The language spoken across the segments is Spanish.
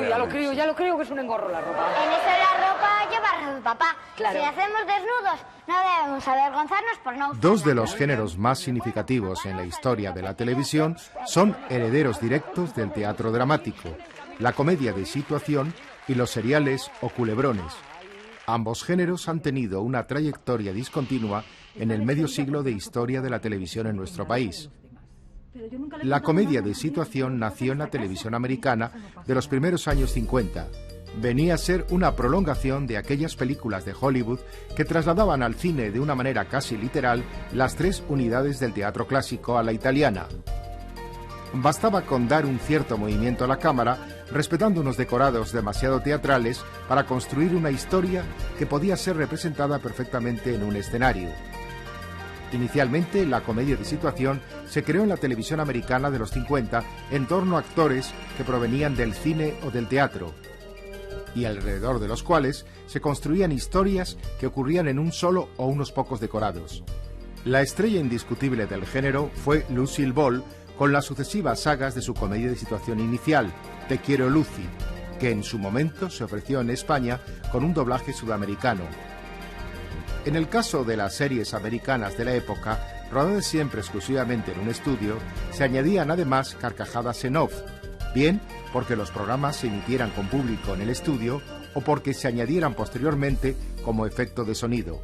ya lo creo que es un engorro la ropa. En eso la ropa lleva papá. Claro. Si hacemos desnudos, no debemos avergonzarnos por no usarla. Dos de los géneros más significativos en la historia de la televisión son herederos directos del teatro dramático, la comedia de situación y los seriales o culebrones. Ambos géneros han tenido una trayectoria discontinua en el medio siglo de historia de la televisión en nuestro país. La comedia de situación nació en la televisión americana de los primeros años 50. Venía a ser una prolongación de aquellas películas de Hollywood que trasladaban al cine de una manera casi literal las tres unidades del teatro clásico a la italiana. Bastaba con dar un cierto movimiento a la cámara, respetando unos decorados demasiado teatrales, para construir una historia que podía ser representada perfectamente en un escenario. Inicialmente, la comedia de situación se creó en la televisión americana de los 50 en torno a actores que provenían del cine o del teatro, y alrededor de los cuales se construían historias que ocurrían en un solo o unos pocos decorados. La estrella indiscutible del género fue Lucille Ball, con las sucesivas sagas de su comedia de situación inicial, Te quiero Lucy, que en su momento se ofreció en España con un doblaje sudamericano. En el caso de las series americanas de la época, rodadas siempre exclusivamente en un estudio, se añadían además carcajadas en off, bien porque los programas se emitieran con público en el estudio o porque se añadieran posteriormente como efecto de sonido.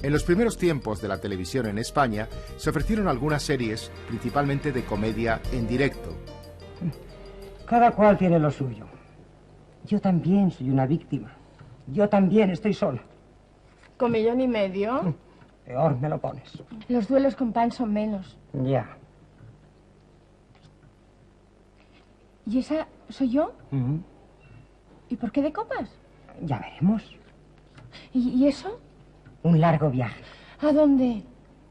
En los primeros tiempos de la televisión en España se ofrecieron algunas series, principalmente de comedia en directo. Cada cual tiene lo suyo. Yo también soy una víctima. Yo también estoy sola. ¿Con millón y medio? Peor me lo pones. Los duelos con pan son menos. Ya. ¿Y esa soy yo? ¿Y por qué de copas? Ya veremos. ¿Y eso? Un largo viaje. ¿A dónde?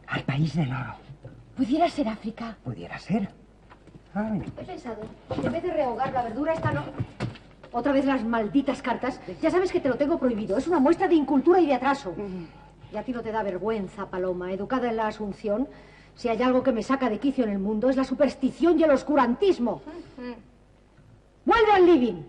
Al país del oro. ¿Pudiera ser África? Pudiera ser. Ay. He pensado, en vez de rehogar la verdura esta no... Otra vez las malditas cartas. Ya sabes que te lo tengo prohibido. Es una muestra de incultura y de atraso. Y a ti no te da vergüenza, Paloma, educada en la Asunción. Si hay algo que me saca de quicio en el mundo es la superstición y el oscurantismo. ¡Vuelve al living!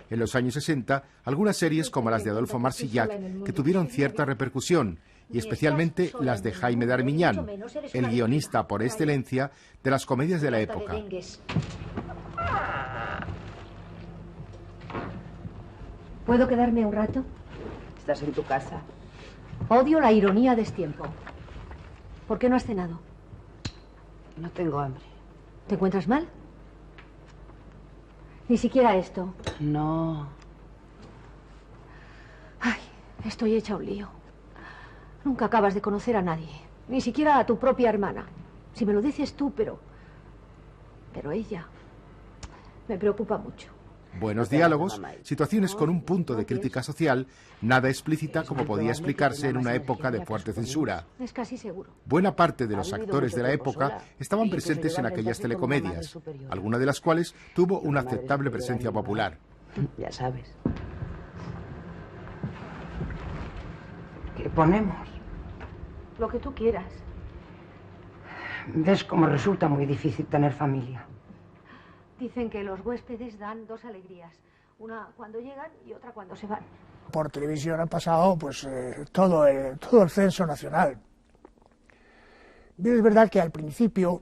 En los años 60, algunas series como las de Adolfo Marsillac, que tuvieron cierta repercusión, y especialmente las de Jaime de Armiñán, el guionista por excelencia de las comedias de la época. ¿Puedo quedarme un rato? ¿Estás en tu casa? Odio la ironía a destiempo. ¿Por qué no has cenado? No tengo hambre. ¿Te encuentras mal? Ni siquiera esto. No. Ay, estoy hecha un lío. Nunca acabas de conocer a nadie. Ni siquiera a tu propia hermana. Si me lo dices tú, pero ella me preocupa mucho. Buenos diálogos, situaciones con un punto de crítica social, nada explícita como podía explicarse en una época de fuerte censura. Es casi seguro. Buena parte de los actores de la época estaban presentes en aquellas telecomedias, alguna de las cuales tuvo una aceptable presencia popular. Ya sabes. ¿Qué ponemos? Lo que tú quieras. ¿Ves cómo resulta muy difícil tener familia? Dicen que los huéspedes dan dos alegrías. Una cuando llegan y otra cuando se van. Por televisión ha pasado pues todo el censo nacional. Bien, es verdad que al principio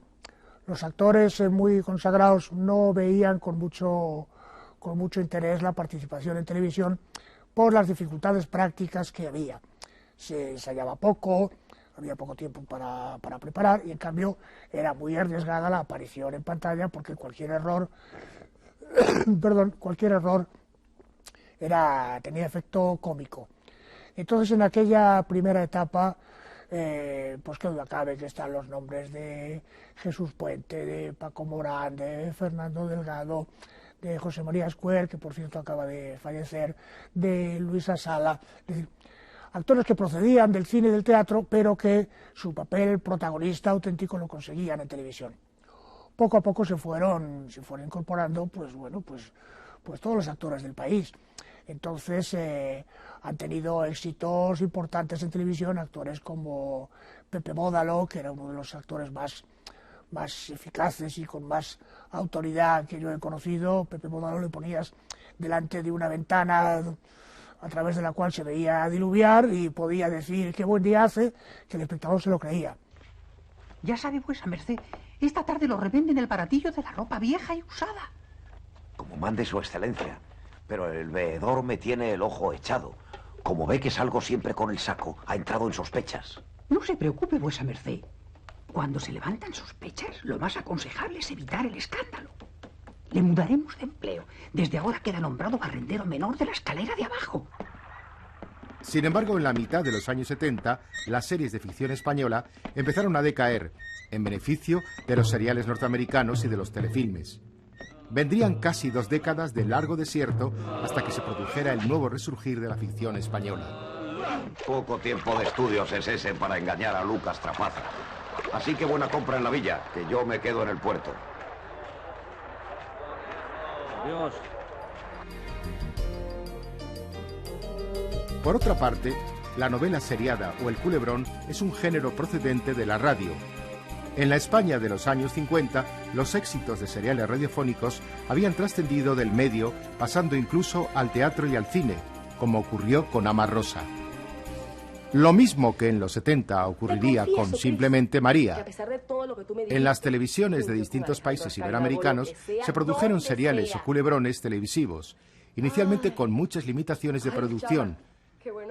los actores muy consagrados no veían con mucho interés la participación en televisión por las dificultades prácticas que había. Se ensayaba poco, había poco tiempo para preparar y en cambio era muy arriesgada la aparición en pantalla porque cualquier error tenía efecto cómico. Entonces en aquella primera etapa, pues que duda cabe que están los nombres de Jesús Puente, de Paco Morán, de Fernando Delgado, de José María Escuer, que por cierto acaba de fallecer, de Luisa Sala, es decir, actores que procedían del cine y del teatro, pero que su papel protagonista auténtico lo conseguían en televisión. Poco a poco se fueron incorporando, pues todos los actores del país. Entonces han tenido éxitos importantes en televisión, actores como Pepe Bódalo, que era uno de los actores más más eficaces y con más autoridad que yo he conocido. Pepe Bodaro le ponías delante de una ventana a través de la cual se veía diluviar y podía decir qué buen día hace, que el espectador se lo creía. Ya sabe vuesa merced, esta tarde lo revenden el baratillo de la ropa vieja y usada. Como mande su excelencia, pero el veedor me tiene el ojo echado. Como ve que salgo siempre con el saco, ha entrado en sospechas. No se preocupe vuesa merced. Cuando se levantan sospechas, lo más aconsejable es evitar el escándalo. Le mudaremos de empleo. Desde ahora queda nombrado barrendero menor de la escalera de abajo. Sin embargo, en la mitad de los años 70, las series de ficción española empezaron a decaer, en beneficio de los seriales norteamericanos y de los telefilmes. Vendrían casi 2 décadas de largo desierto hasta que se produjera el nuevo resurgir de la ficción española. Poco tiempo de estudios es ese para engañar a Lucas Trapaza. Así que buena compra en la villa, que yo me quedo en el puerto. Adiós. Por otra parte, la novela seriada o el culebrón es un género procedente de la radio. En la España de los años 50, los éxitos de seriales radiofónicos habían trascendido del medio, pasando incluso al teatro y al cine, como ocurrió con Ama Rosa. Lo mismo que en los 70 ocurriría con Simplemente María. En las televisiones de distintos países iberoamericanos se produjeron seriales o culebrones televisivos, inicialmente con muchas limitaciones de producción,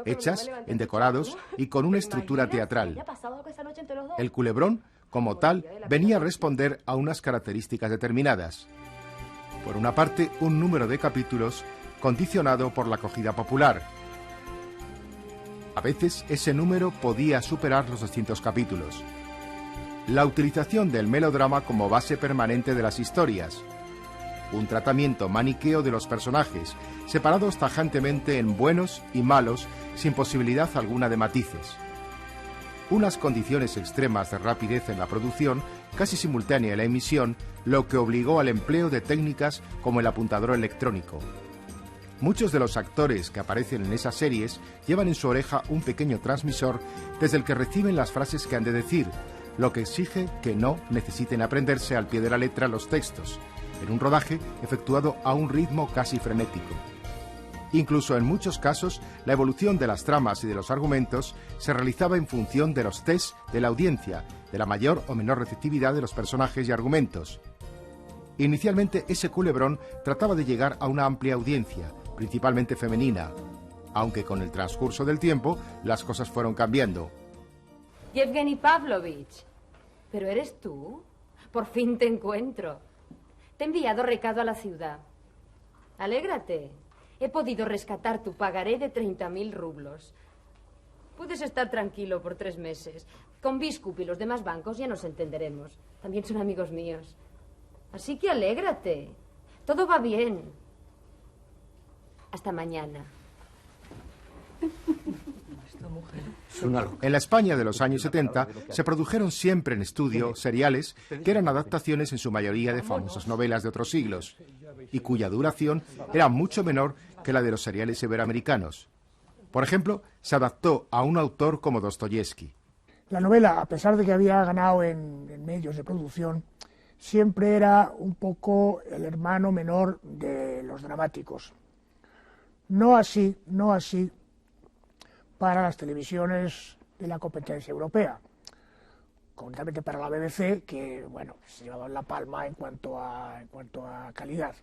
hechas en decorados y con una estructura teatral. El culebrón, como tal, venía a responder a unas características determinadas. Por una parte, un número de capítulos condicionado por la acogida popular. A veces ese número podía superar los 200 capítulos. La utilización del melodrama como base permanente de las historias. Un tratamiento maniqueo de los personajes, separados tajantemente en buenos y malos, sin posibilidad alguna de matices. Unas condiciones extremas de rapidez en la producción, casi simultánea en la emisión, lo que obligó al empleo de técnicas como el apuntador electrónico. Muchos de los actores que aparecen en esas series llevan en su oreja un pequeño transmisor desde el que reciben las frases que han de decir, lo que exige que no necesiten aprenderse al pie de la letra los textos, en un rodaje efectuado a un ritmo casi frenético. Incluso en muchos casos, la evolución de las tramas y de los argumentos se realizaba en función de los tests de la audiencia, de la mayor o menor receptividad de los personajes y argumentos. Inicialmente, ese culebrón trataba de llegar a una amplia audiencia, principalmente femenina, aunque con el transcurso del tiempo las cosas fueron cambiando. Yevgeny Pavlovich, ¿pero eres tú? Por fin te encuentro. Te he enviado recado a la ciudad. Alégrate. He podido rescatar tu pagaré de 30.000 rublos. Puedes estar tranquilo por 3 meses. Con Biskup y los demás bancos ya nos entenderemos. También son amigos míos. Así que alégrate. Todo va bien. Hasta mañana. En la España de los años 70 se produjeron siempre en estudio seriales que eran adaptaciones en su mayoría de famosas novelas de otros siglos y cuya duración era mucho menor que la de los seriales iberoamericanos. Por ejemplo, se adaptó a un autor como Dostoyevsky. La novela, a pesar de que había ganado en medios de producción, siempre era un poco el hermano menor de los dramáticos. No así para las televisiones de la competencia europea, concretamente para la BBC, que bueno, se llevaban la palma en cuanto a calidad.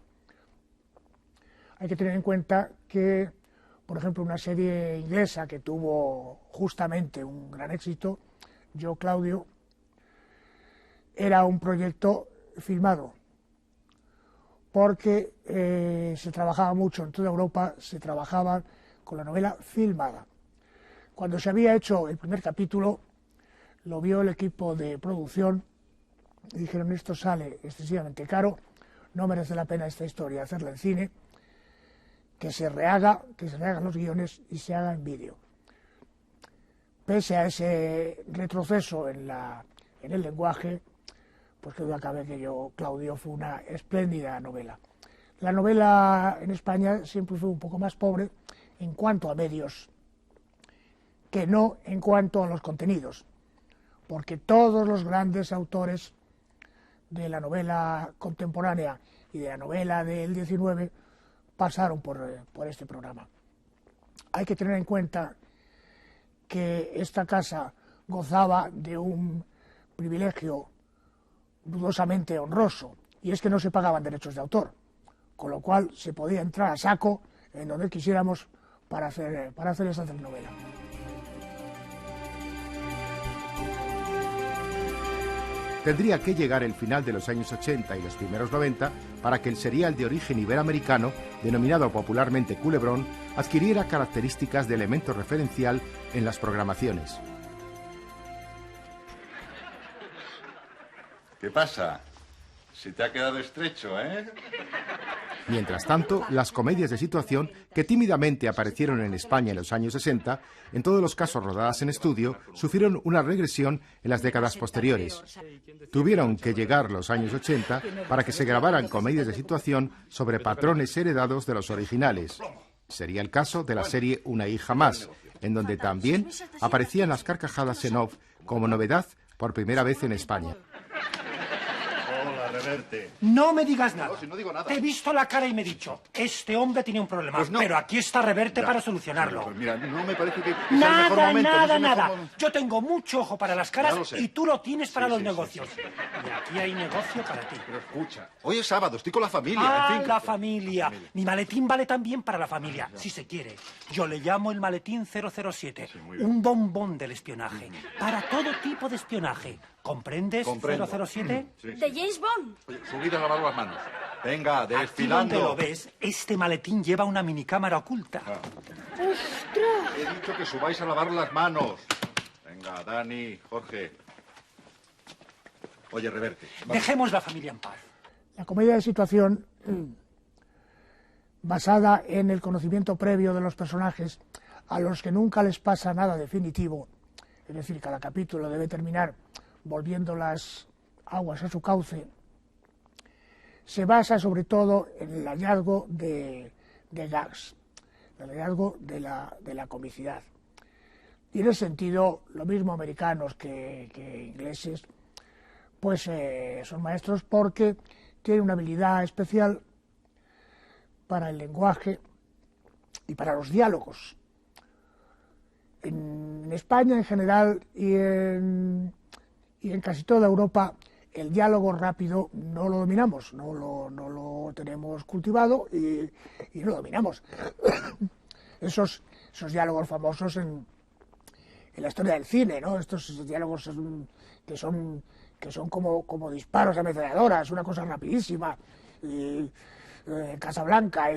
Hay que tener en cuenta que, por ejemplo, una serie inglesa que tuvo justamente un gran éxito, Yo, Claudio, era un proyecto filmado, porque se trabajaba mucho en toda Europa, se trabajaba con la novela filmada. Cuando se había hecho el primer capítulo, lo vio el equipo de producción y dijeron: esto sale excesivamente caro, no merece la pena esta historia hacerla en cine, que se rehagan los guiones y se haga en vídeo. Pese a ese retroceso en el lenguaje, pues que duda cabe que Yo, Claudio fue una espléndida novela. La novela en España siempre fue un poco más pobre en cuanto a medios que no en cuanto a los contenidos, porque todos los grandes autores de la novela contemporánea y de la novela del 19 pasaron por este programa. Hay que tener en cuenta que esta casa gozaba de un privilegio dudosamente honroso, y es que no se pagaban derechos de autor, con lo cual se podía entrar a saco en donde quisiéramos para hacer esta telenovela. Tendría que llegar el final de los años 80 y los primeros 90 para que el serial de origen iberoamericano, denominado popularmente Culebrón, adquiriera características de elemento referencial en las programaciones. ¿Qué pasa? Se te ha quedado estrecho, ¿eh? Mientras tanto, las comedias de situación que tímidamente aparecieron en España en los años 60, en todos los casos rodadas en estudio, sufrieron una regresión en las décadas posteriores. Tuvieron que llegar los años 80 para que se grabaran comedias de situación sobre patrones heredados de los originales. Sería el caso de la serie Una hija más, en donde también aparecían las carcajadas en off como novedad por primera vez en España. Reverte. No me digas nada. No, si no digo nada. Te he visto la cara y me he dicho, este hombre tiene un problema, pues no. Pero aquí está Reverte para solucionarlo. Pues mira, no me parece que sea el mejor momento. Nada. Yo tengo mucho ojo para las caras y tú lo tienes para los negocios. Sí. Y aquí hay negocio para ti. Pero escucha, hoy es sábado, estoy con la familia. En fin. La familia. Mi maletín vale también para la familia, si se quiere. Yo le llamo el maletín 007. Sí, un bombón del espionaje. Para todo tipo de espionaje. ¿Comprendes, Comprendo. 007? Sí. ¿De James Bond? Oye, subid a lavar las manos. Venga, Aquí desfilando. donde lo ves, este maletín lleva una minicámara oculta. ¡Ostras! He dicho que subáis a lavar las manos. Venga, Dani, Jorge. Oye, Reverte. Vamos. Dejemos la familia en paz. La comedia de situación, basada en el conocimiento previo de los personajes, a los que nunca les pasa nada definitivo, es decir, cada capítulo debe terminar volviendo las aguas a su cauce, se basa sobre todo en el hallazgo de gags, el hallazgo de la comicidad. Y en ese sentido, lo mismo americanos que ingleses, pues son maestros porque tienen una habilidad especial para el lenguaje y para los diálogos. En España en general y en casi toda Europa el diálogo rápido no lo dominamos, no lo tenemos cultivado y no lo dominamos. Esos diálogos famosos en la historia del cine, ¿no? Estos diálogos que son como disparos a ametralladoras, una cosa rapidísima. Casablanca,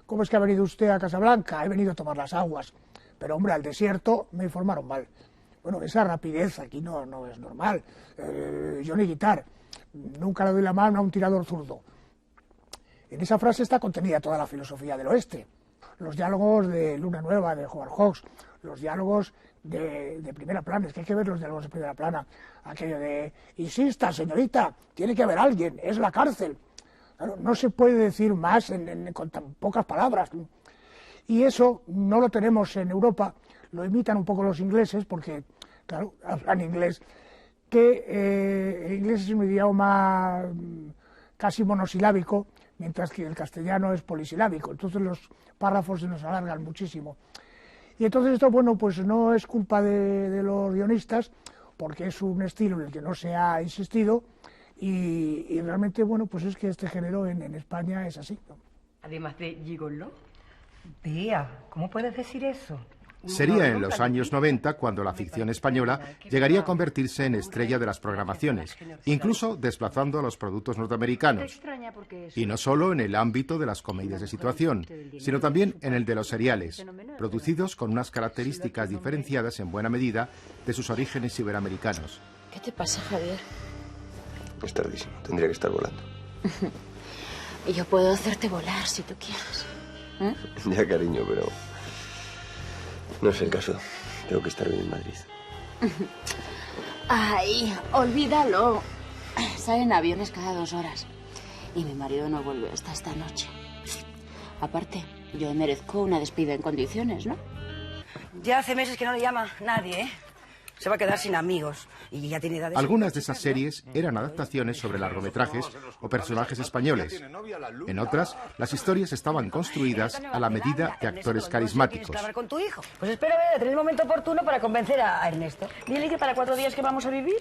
¿cómo es que ha venido usted a Casablanca? He venido a tomar las aguas. Pero, hombre, al desierto me informaron mal. Bueno, esa rapidez aquí no es normal. Johnny Guitar, nunca le doy la mano a un tirador zurdo. En esa frase está contenida toda la filosofía del oeste. Los diálogos de Luna Nueva, de Howard Hawks, los diálogos de primera plana, es que hay que ver los diálogos de primera plana. Aquello de, insista, señorita, tiene que haber alguien, es la cárcel. Claro, no se puede decir más con tan pocas palabras. Y eso no lo tenemos en Europa, lo imitan un poco los ingleses, porque, claro, hablan inglés, que el inglés es un idioma casi monosilábico, mientras que el castellano es polisilábico, entonces los párrafos se nos alargan muchísimo. Y entonces esto, bueno, pues no es culpa de los guionistas, porque es un estilo en el que no se ha insistido, y realmente, bueno, pues es que este género en España es así, ¿no? Además de gigoló. Tía, ¿cómo puedes decir eso? Sería en los años 90 cuando la ficción española llegaría a convertirse en estrella de las programaciones, incluso desplazando a los productos norteamericanos. Y no solo en el ámbito de las comedias de situación, sino también en el de los seriales, producidos con unas características diferenciadas en buena medida de sus orígenes iberoamericanos. ¿Qué te pasa, Javier? Es tardísimo, tendría que estar volando. Y yo puedo hacerte volar si tú quieres. ¿Eh? Ya, cariño, pero no es el caso. Tengo que estar bien en Madrid. Ay, olvídalo. Salen aviones cada 2 horas. Y mi marido no vuelve hasta esta noche. Aparte, yo merezco una despedida en condiciones, ¿no? Ya hace meses que no le llama nadie, ¿eh? Se va a quedar sin amigos y ya tiene edad de... Algunas de esas series eran adaptaciones sobre largometrajes o personajes españoles. En otras, las historias estaban construidas a la medida de actores carismáticos. Con tu hijo. Pues espera a tener el momento oportuno para convencer a Ernesto. Dile que para 4 días que vamos a vivir.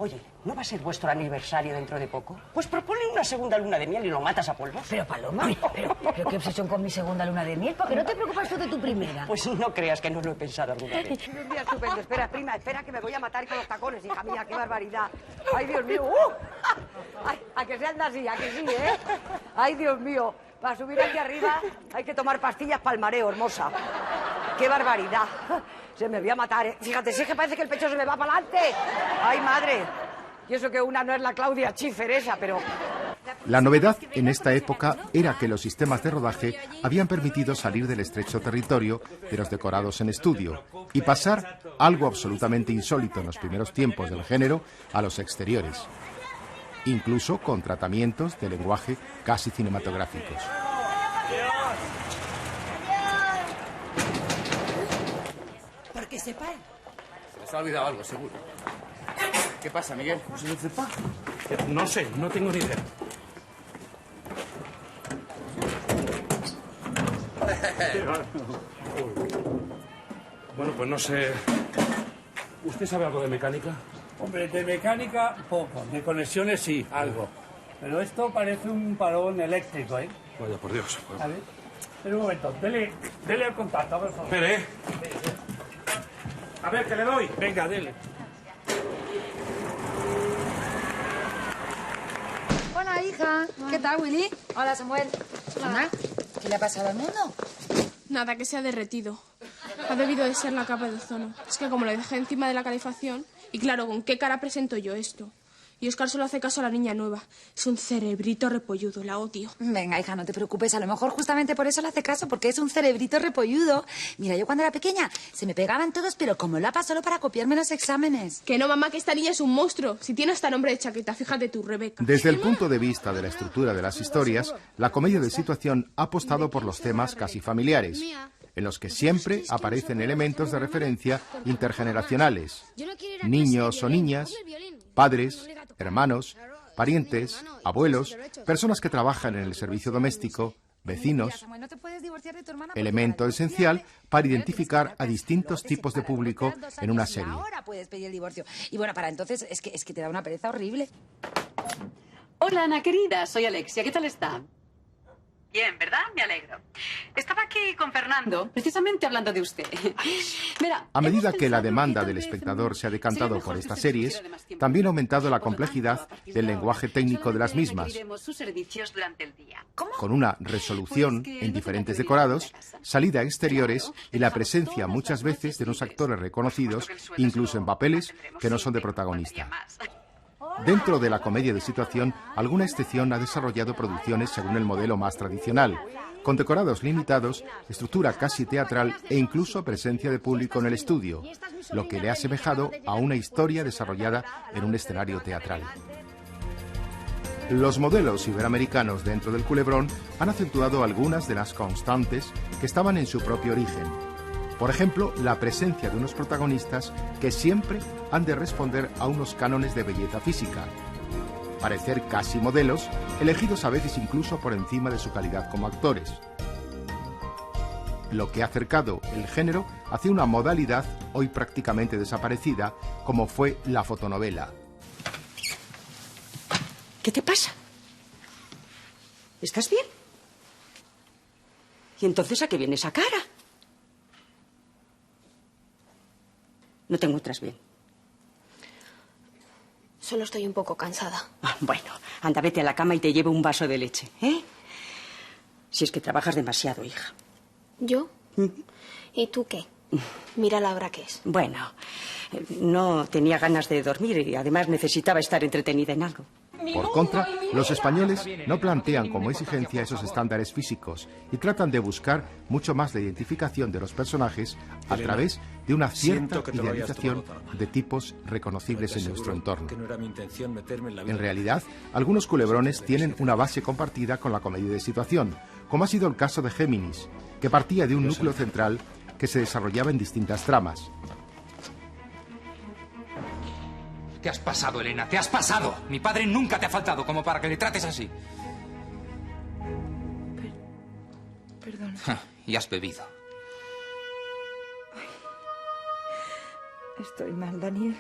Oye, ¿no va a ser vuestro aniversario dentro de poco? Pues propone una segunda luna de miel y lo matas a polvos. Pero, Paloma, pero qué obsesión con mi segunda luna de miel. ¿Por qué no te preocupas tú de tu primera? Pues no creas que no lo he pensado alguna vez. Un día estupendo. Espera, prima, espera que me voy a matar con los tacones, hija mía, qué barbaridad. Ay, Dios mío. Ay, a que se anda así, a que sí, ¿eh? Ay, Dios mío. Para subir aquí arriba hay que tomar pastillas para el mareo, hermosa. ¡Qué barbaridad! Se me voy a matar, ¿eh? Fíjate, si es que parece que el pecho se me va para adelante. ¡Ay, madre! Y eso que una no es la Claudia Schiffer esa, pero... La novedad en esta época era que los sistemas de rodaje habían permitido salir del estrecho territorio de los decorados en estudio y pasar, algo absolutamente insólito en los primeros tiempos del género, a los exteriores, incluso con tratamientos de lenguaje casi cinematográficos. ¿Por qué se para? Se les ha olvidado algo, seguro. ¿Qué pasa, Miguel? ¿No se le sepa? No sé, no tengo ni idea. Bueno, pues no sé... ¿Usted sabe algo de mecánica? Hombre, de mecánica poco, de conexiones sí, algo. Pero esto parece un parón eléctrico, ¿eh? Vaya, por Dios. A ver, espera un momento, dele el contacto, por favor. Espere. A ver, que le doy. Venga, dele. Hola, hija. ¿Qué tal, Willy? Hola, Samuel. Mamá, ¿qué le ha pasado al mundo? Nada, que se ha derretido. Ha debido de ser la capa de ozono. Es que como lo dejé encima de la calefacción... Y claro, ¿con qué cara presento yo esto? Y Óscar solo hace caso a la niña nueva. Es un cerebrito repolludo, la odio. Venga, hija, no te preocupes. A lo mejor justamente por eso le hace caso, porque es un cerebrito repolludo. Mira, yo cuando era pequeña se me pegaban todos, pero como la solo para copiarme los exámenes. Que no, mamá, que esta niña es un monstruo. Si tiene hasta nombre de chaqueta, fíjate tú, Rebeca. Desde el punto de vista de la estructura de las historias, la comedia de situación ha apostado por los temas casi familiares, en los que siempre aparecen elementos de referencia intergeneracionales. Niños o niñas, padres, hermanos, parientes, abuelos, personas que trabajan en el servicio doméstico, vecinos. Elemento esencial para identificar a distintos tipos de público en una serie. Ahora puedes pedir el divorcio. Y bueno, para entonces es que te da una pereza horrible. Hola, Ana querida, soy Alexia. ¿Qué tal está? Bien, ¿verdad? Me alegro. Estaba aquí con Fernando, Precisamente hablando de usted. Verá, a medida que la demanda del espectador se ha decantado por estas series, también ha aumentado la complejidad del lenguaje técnico de las mismas, sus servicios durante el día. con una resolución en diferentes decorados, salida a exteriores y la presencia muchas veces de unos actores reconocidos, incluso en papeles que no son de protagonista. Dentro de la comedia de situación, alguna excepción ha desarrollado producciones según el modelo más tradicional, con decorados limitados, estructura casi teatral e incluso presencia de público en el estudio, lo que le ha asemejado a una historia desarrollada en un escenario teatral. Los modelos iberoamericanos dentro del culebrón han acentuado algunas de las constantes que estaban en su propio origen. Por ejemplo, la presencia de unos protagonistas que siempre han de responder a unos cánones de belleza física, parecer casi modelos, elegidos a veces incluso por encima de su calidad como actores, lo que ha acercado el género hacia una modalidad hoy prácticamente desaparecida, como fue la fotonovela. ¿Qué te pasa? ¿Estás bien? ¿Y entonces a qué viene esa cara? No te encuentras bien. Solo estoy un poco cansada. Bueno, anda, vete a la cama y te llevo un vaso de leche, ¿eh? Si es que trabajas demasiado, hija. ¿Yo? ¿Y tú qué? Mira la hora que es. Bueno, no tenía ganas de dormir y además necesitaba estar entretenida en algo. Por contra, los españoles no plantean como exigencia esos estándares físicos y tratan de buscar mucho más la identificación de los personajes a través de una cierta idealización de tipos reconocibles en nuestro entorno. En realidad, algunos culebrones tienen una base compartida con la comedia de situación, como ha sido el caso de Géminis, que partía de un núcleo central que se desarrollaba en distintas tramas. Te has pasado, Elena, te has pasado. Mi padre nunca te ha faltado como para que le trates así. Perdona. Y has bebido. Estoy mal, Daniel.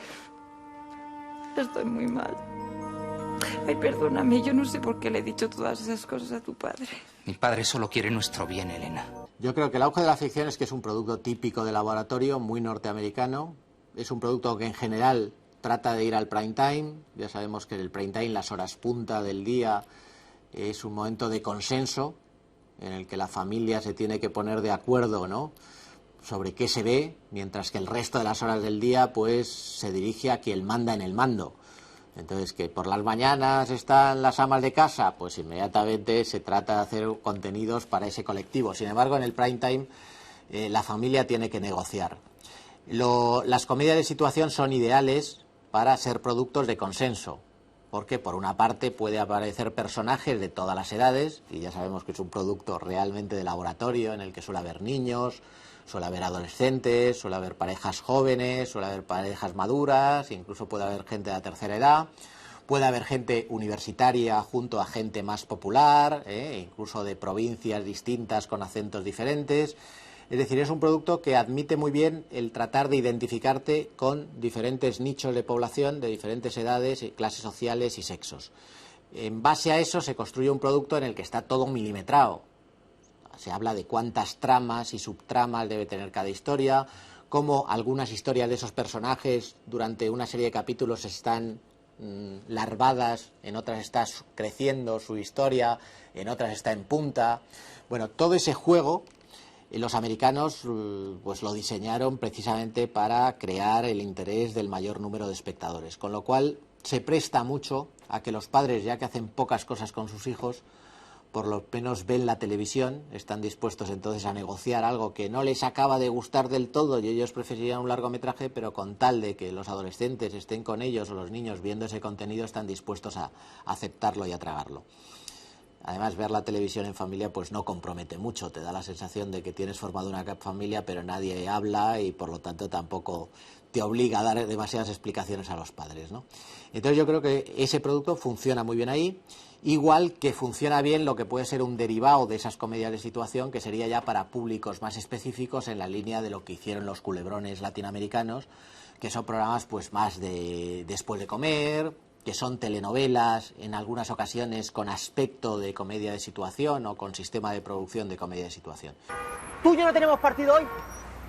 Estoy muy mal. Ay, perdóname, yo no sé por qué le he dicho todas esas cosas a tu padre. Mi padre solo quiere nuestro bien, Elena. Yo creo que el auge de la ficción es que es un producto típico de laboratorio, muy norteamericano. Es un producto que en general trata de ir al prime time. Ya sabemos que el prime time, las horas punta del día, es un momento de consenso en el que la familia se tiene que poner de acuerdo, ¿no?, sobre qué se ve, mientras que el resto de las horas del día pues se dirige a quien manda en el mando. Entonces, que por las mañanas están las amas de casa, pues inmediatamente se trata de hacer contenidos para ese colectivo. Sin embargo, en el prime time la familia tiene que negociar. Las comedias de situación son ideales para ser productos de consenso, porque por una parte puede aparecer personajes de todas las edades, y ya sabemos que es un producto realmente de laboratorio en el que suele haber niños, suele haber adolescentes, suele haber parejas jóvenes, suele haber parejas maduras, incluso puede haber gente de la tercera edad, puede haber gente universitaria junto a gente más popular, incluso de provincias distintas con acentos diferentes. Es decir, es un producto que admite muy bien el tratar de identificarte con diferentes nichos de población, de diferentes edades, clases sociales y sexos. En base a eso se construye un producto en el que está todo milimetrado. Se habla de cuántas tramas y subtramas debe tener cada historia, cómo algunas historias de esos personajes durante una serie de capítulos están larvadas, en otras está creciendo su historia, en otras está en punta. Bueno, todo ese juego los americanos pues lo diseñaron precisamente para crear el interés del mayor número de espectadores, con lo cual se presta mucho a que los padres, ya que hacen pocas cosas con sus hijos, por lo menos ven la televisión, están dispuestos entonces a negociar algo que no les acaba de gustar del todo y ellos preferirían un largometraje, pero con tal de que los adolescentes estén con ellos o los niños viendo ese contenido, están dispuestos a aceptarlo y a tragarlo. Además, ver la televisión en familia pues no compromete mucho, te da la sensación de que tienes formado una familia pero nadie habla y por lo tanto tampoco te obliga a dar demasiadas explicaciones a los padres, ¿no? Entonces yo creo que ese producto funciona muy bien ahí, igual que funciona bien lo que puede ser un derivado de esas comedias de situación, que sería ya para públicos más específicos en la línea de lo que hicieron los culebrones latinoamericanos, que son programas pues más de después de comer, que son telenovelas en algunas ocasiones con aspecto de comedia de situación o con sistema de producción de comedia de situación. ¿Tú y yo no tenemos partido hoy?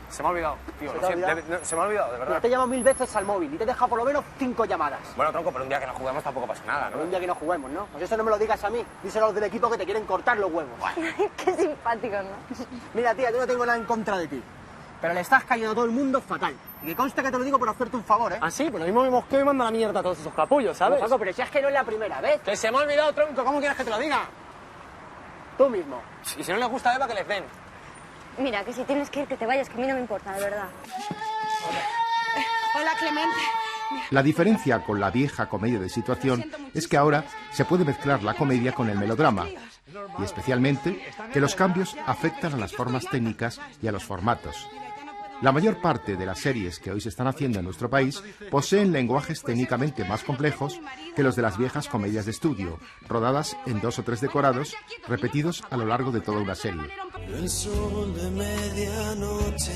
Se me ha olvidado, tío. Se me ha olvidado, de verdad. Pero te he llamado 1000 veces al móvil y te he dejado por lo menos 5 llamadas. Bueno, tronco, pero un día que no juguemos tampoco pasa nada, ¿no? Pero un día que no juguemos, ¿no? Pues eso no me lo digas a mí. Díselo a los del equipo que te quieren cortar los huevos. Qué simpático, ¿no? Mira, tía, yo no tengo nada en contra de ti. Pero le estás cayendo a todo el mundo fatal. Y que conste que te lo digo por hacerte un favor, ¿eh? Ah, sí, pues lo mismo me mosqueo y mando la mierda a todos esos capullos, ¿sabes? No, Paco, pero si es que no es la primera vez. Que se me ha olvidado, tronco. ¿Cómo quieres que te lo diga? Tú mismo. Y si no les gusta a Eva, que les den. Mira, que si tienes que ir, que te vayas, que a mí no me importa, de verdad. Hola, Clemente. La diferencia con la vieja comedia de situación es que ahora se puede mezclar la comedia con el melodrama, y especialmente que los cambios afectan a las formas técnicas y a los formatos. La mayor parte de las series que hoy se están haciendo en nuestro país poseen lenguajes técnicamente más complejos que los de las viejas comedias de estudio, rodadas en 2 o 3 decorados, repetidos a lo largo de toda una serie. El sol de medianoche.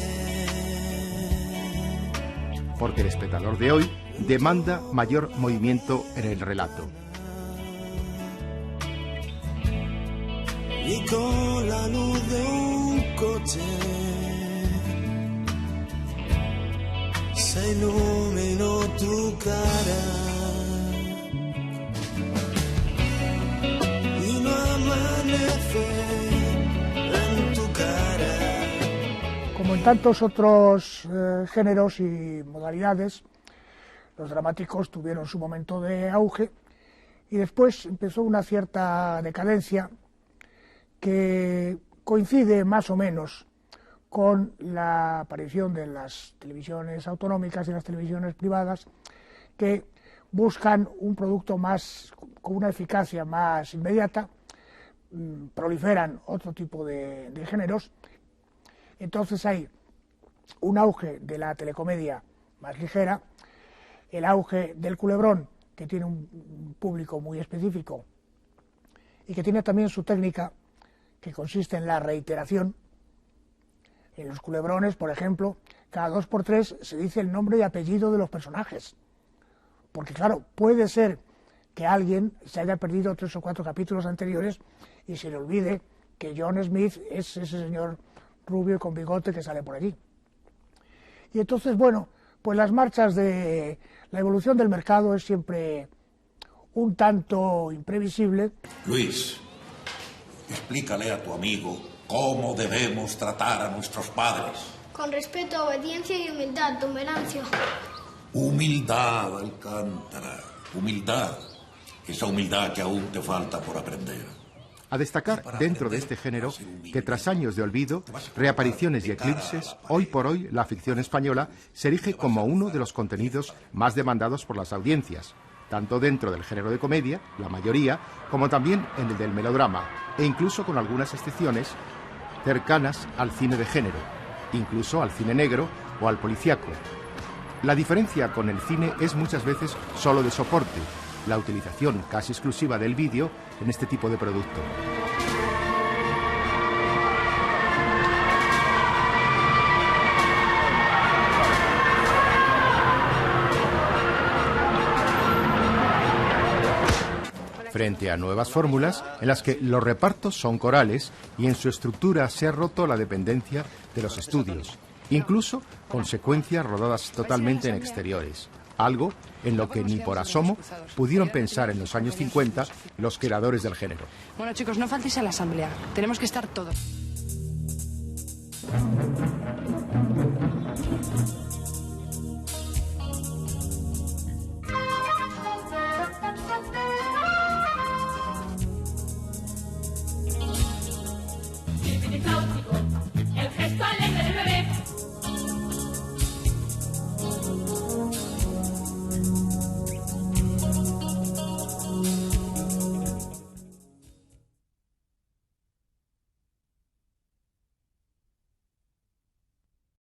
Porque el espectador de hoy demanda mayor movimiento en el relato. Y con la luz de un coche se iluminó tu cara y no amanece en tu cara. Como en tantos otros géneros y modalidades, los dramáticos tuvieron su momento de auge y después empezó una cierta decadencia que coincide más o menos con la aparición de las televisiones autonómicas y las televisiones privadas, que buscan un producto más con una eficacia más inmediata, proliferan otro tipo de géneros. Entonces hay un auge de la telecomedia más ligera, el auge del culebrón, que tiene un público muy específico y que tiene también su técnica, que consiste en la reiteración. En los culebrones, por ejemplo, cada 2 por 3 se dice el nombre y apellido de los personajes. Porque claro, puede ser que alguien se haya perdido 3 o 4 capítulos anteriores y se le olvide que John Smith es ese señor rubio y con bigote que sale por allí. Y entonces, bueno, pues las marchas de la evolución del mercado es siempre un tanto imprevisible. Luis, explícale a tu amigo cómo debemos tratar a nuestros padres. Con respeto, obediencia y humildad, don Venancio. Humildad, Alcántara, humildad. Esa humildad que aún te falta por aprender. A destacar dentro de este género que tras años de olvido, reapariciones y eclipses, hoy por hoy la ficción española se erige como uno de los contenidos más demandados por las audiencias, tanto dentro del género de comedia, la mayoría, como también en el del melodrama, e incluso con algunas excepciones cercanas al cine de género, incluso al cine negro o al policíaco. La diferencia con el cine es muchas veces solo de soporte, la utilización casi exclusiva del vídeo en este tipo de producto. Frente a nuevas fórmulas en las que los repartos son corales y en su estructura se ha roto la dependencia de los estudios, incluso con secuencias rodadas totalmente en exteriores, algo en lo que ni por asomo pudieron pensar en los años 50 los creadores del género. Bueno, chicos, no faltéis a la asamblea. Tenemos que estar todos.